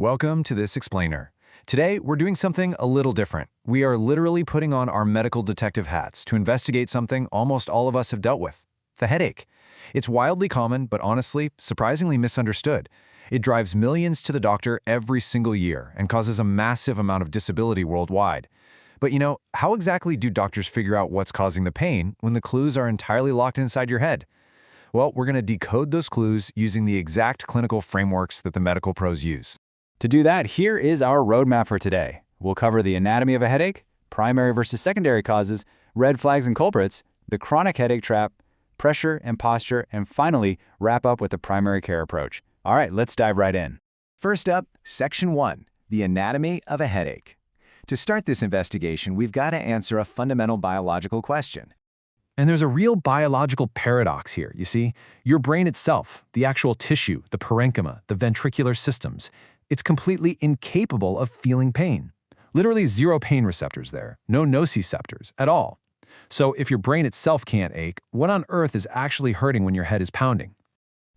Welcome to this explainer. Today, we're doing something a little different. We are literally putting on our medical detective hats to investigate something almost all of us have dealt with: the headache. It's wildly common, but honestly, surprisingly misunderstood. It drives millions to the doctor every single year and causes a massive amount of disability worldwide. But how exactly do doctors figure out what's causing the pain when the clues are entirely locked inside your head? Well, we're going to decode those clues using the exact clinical frameworks that the medical pros use. To do that, here is our roadmap for today. We'll cover the anatomy of a headache, primary versus secondary causes, red flags and culprits, the chronic headache trap, pressure and posture, and finally, wrap up with the primary care approach. All right, let's dive right in. First up, Section 1, the anatomy of a headache. To start this investigation, we've got to answer a fundamental biological question. And there's a real biological paradox here, you see. Your brain itself, the actual tissue, the parenchyma, the ventricular systems, it's completely incapable of feeling pain. Literally zero pain receptors there, no nociceptors at all. So if your brain itself can't ache, what on earth is actually hurting when your head is pounding?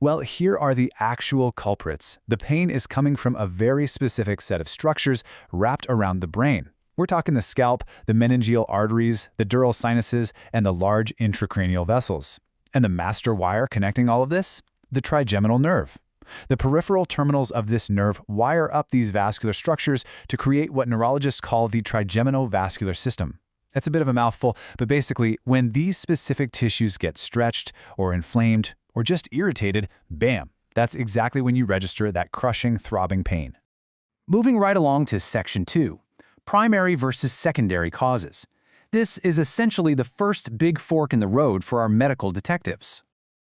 Well, here are the actual culprits. The pain is coming from a very specific set of structures wrapped around the brain. We're talking the scalp, the meningeal arteries, the dural sinuses, and the large intracranial vessels. And the master wire connecting all of this? The trigeminal nerve. The peripheral terminals of this nerve wire up these vascular structures to create what neurologists call the trigeminal-vascular system. That's a bit of a mouthful, but basically, when these specific tissues get stretched or inflamed or just irritated, bam, that's exactly when you register that crushing, throbbing pain. Moving right along to Section 2. Primary versus secondary causes. This is essentially the first big fork in the road for our medical detectives.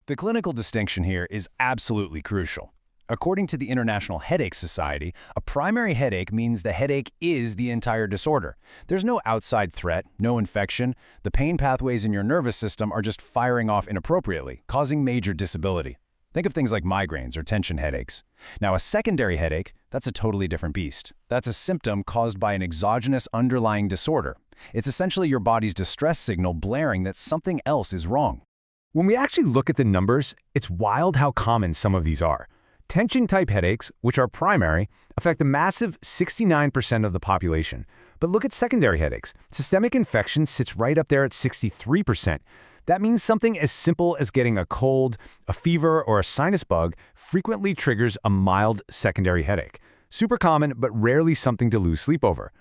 The clinical distinction here is absolutely crucial. According to the International Headache Society, a primary headache means the headache is the entire disorder. There's no outside threat, no infection. The pain pathways in your nervous system are just firing off inappropriately, causing major disability. Think of things like migraines or tension headaches. Now, a secondary headache, that's a totally different beast. That's a symptom caused by an exogenous underlying disorder. It's essentially your body's distress signal blaring that something else is wrong. When we actually look at the numbers, it's wild how common some of these are. Tension-type headaches, which are primary, affect a massive 69% of the population. But look at secondary headaches. Systemic infection sits right up there at 63%. That means something as simple as getting a cold, a fever, or a sinus bug frequently triggers a mild secondary headache. Super common, but rarely something to lose sleep over.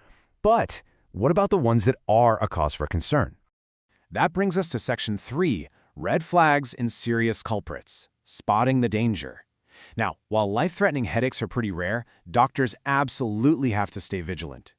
But what about the ones that are a cause for concern? That brings us to Section 3, red flags and serious culprits, spotting the danger. Now, while life-threatening headaches are pretty rare, doctors absolutely have to stay vigilant.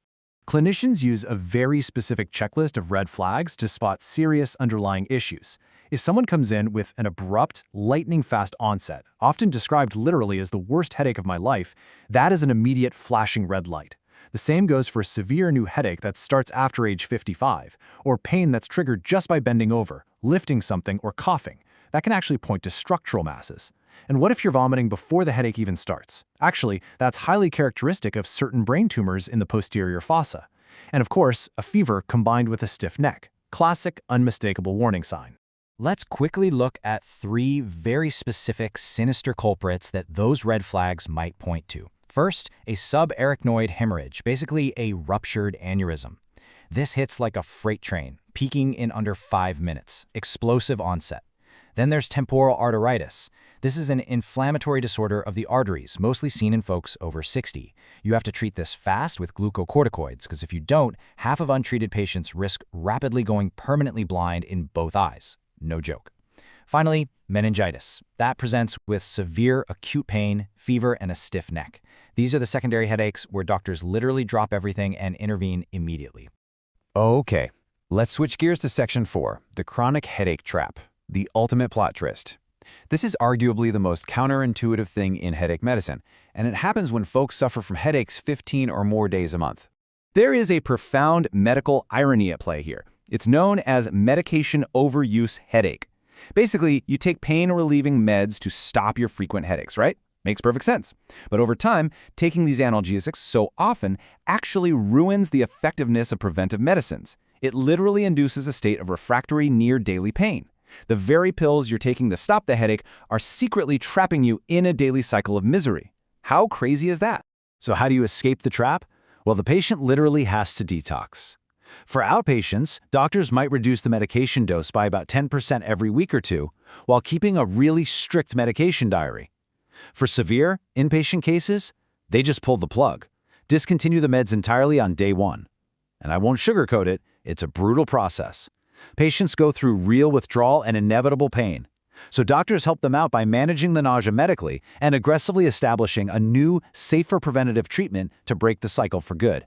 Clinicians use a very specific checklist of red flags to spot serious underlying issues. If someone comes in with an abrupt, lightning-fast onset, often described literally as the worst headache of my life, that is an immediate flashing red light. The same goes for a severe new headache that starts after age 55, or pain that's triggered just by bending over, lifting something, or coughing. That can actually point to structural masses. And what if you're vomiting before the headache even starts? Actually, that's highly characteristic of certain brain tumors in the posterior fossa. And of course, a fever combined with a stiff neck. Classic, unmistakable warning sign. Let's quickly look at 3 very specific sinister culprits that those red flags might point to. First, a subarachnoid hemorrhage, basically a ruptured aneurysm. This hits like a freight train, peaking in under 5 minutes. Explosive onset. Then there's temporal arteritis. This is an inflammatory disorder of the arteries, mostly seen in folks over 60. You have to treat this fast with glucocorticoids, because if you don't, half of untreated patients risk rapidly going permanently blind in both eyes. No joke. Finally, meningitis. That presents with severe acute pain, fever, and a stiff neck. These are the secondary headaches where doctors literally drop everything and intervene immediately. Okay, let's switch gears to Section 4, the chronic headache trap, the ultimate plot twist. This is arguably the most counterintuitive thing in headache medicine, and it happens when folks suffer from headaches 15 or more days a month. There is a profound medical irony at play here. It's known as medication overuse headache. Basically, you take pain-relieving meds to stop your frequent headaches, right? Makes perfect sense. But over time, taking these analgesics so often actually ruins the effectiveness of preventive medicines. It literally induces a state of refractory near-daily pain. The very pills you're taking to stop the headache are secretly trapping you in a daily cycle of misery. How crazy is that? So how do you escape the trap? Well, the patient literally has to detox. For outpatients, doctors might reduce the medication dose by about 10% every week or two, while keeping a really strict medication diary. For severe, inpatient cases, they just pull the plug, discontinue the meds entirely on day one. And I won't sugarcoat it, it's a brutal process. Patients go through real withdrawal and inevitable pain. So doctors help them out by managing the nausea medically and aggressively establishing a new, safer preventative treatment to break the cycle for good.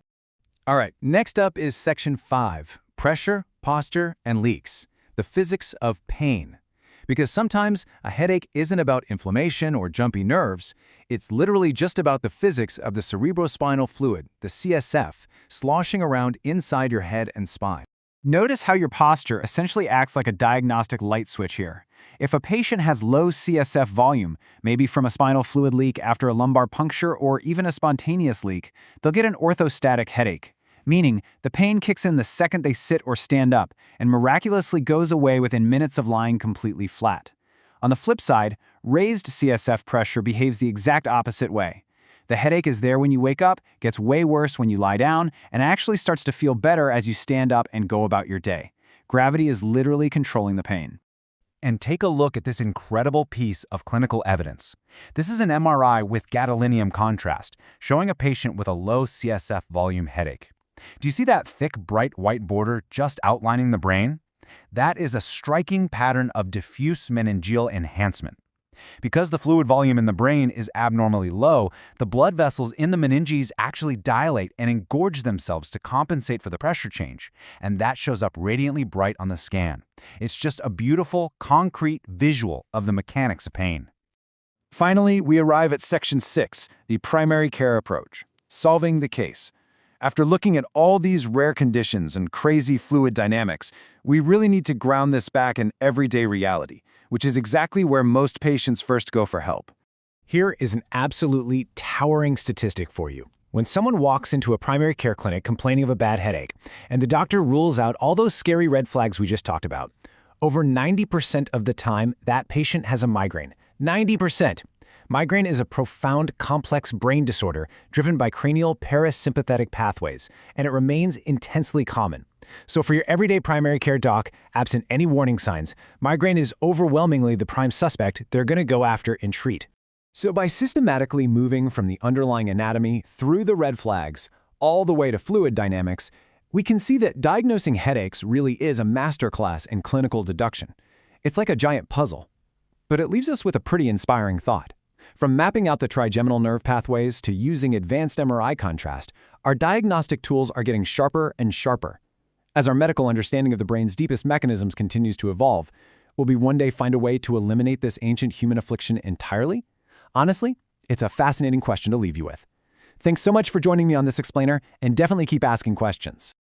All right, next up is Section 5, Pressure, Posture, and Leaks, the physics of pain. Because sometimes a headache isn't about inflammation or jumpy nerves, it's literally just about the physics of the cerebrospinal fluid, the CSF, sloshing around inside your head and spine. Notice how your posture essentially acts like a diagnostic light switch here. If a patient has low CSF volume, maybe from a spinal fluid leak after a lumbar puncture or even a spontaneous leak, they'll get an orthostatic headache, meaning the pain kicks in the second they sit or stand up and miraculously goes away within minutes of lying completely flat. On the flip side, raised CSF pressure behaves the exact opposite way. The headache is there when you wake up, gets way worse when you lie down, and actually starts to feel better as you stand up and go about your day. Gravity is literally controlling the pain. And take a look at this incredible piece of clinical evidence. This is an MRI with gadolinium contrast, showing a patient with a low CSF volume headache. Do you see that thick, bright white border just outlining the brain? That is a striking pattern of diffuse meningeal enhancement. Because the fluid volume in the brain is abnormally low, the blood vessels in the meninges actually dilate and engorge themselves to compensate for the pressure change, and that shows up radiantly bright on the scan. It's just a beautiful, concrete visual of the mechanics of pain. Finally, we arrive at Section 6, the primary care approach, solving the case. After looking at all these rare conditions and crazy fluid dynamics, we really need to ground this back in everyday reality, which is exactly where most patients first go for help. Here is an absolutely towering statistic for you. When someone walks into a primary care clinic complaining of a bad headache, and the doctor rules out all those scary red flags we just talked about, over 90% of the time, that patient has a migraine. 90%! Migraine is a profound, complex brain disorder driven by cranial parasympathetic pathways, and it remains intensely common. So for your everyday primary care doc, absent any warning signs, migraine is overwhelmingly the prime suspect they're going to go after and treat. So by systematically moving from the underlying anatomy through the red flags, all the way to fluid dynamics, we can see that diagnosing headaches really is a masterclass in clinical deduction. It's like a giant puzzle. But it leaves us with a pretty inspiring thought. From mapping out the trigeminal nerve pathways to using advanced MRI contrast, our diagnostic tools are getting sharper and sharper. As our medical understanding of the brain's deepest mechanisms continues to evolve, will we one day find a way to eliminate this ancient human affliction entirely? Honestly, it's a fascinating question to leave you with. Thanks so much for joining me on this explainer, and definitely keep asking questions.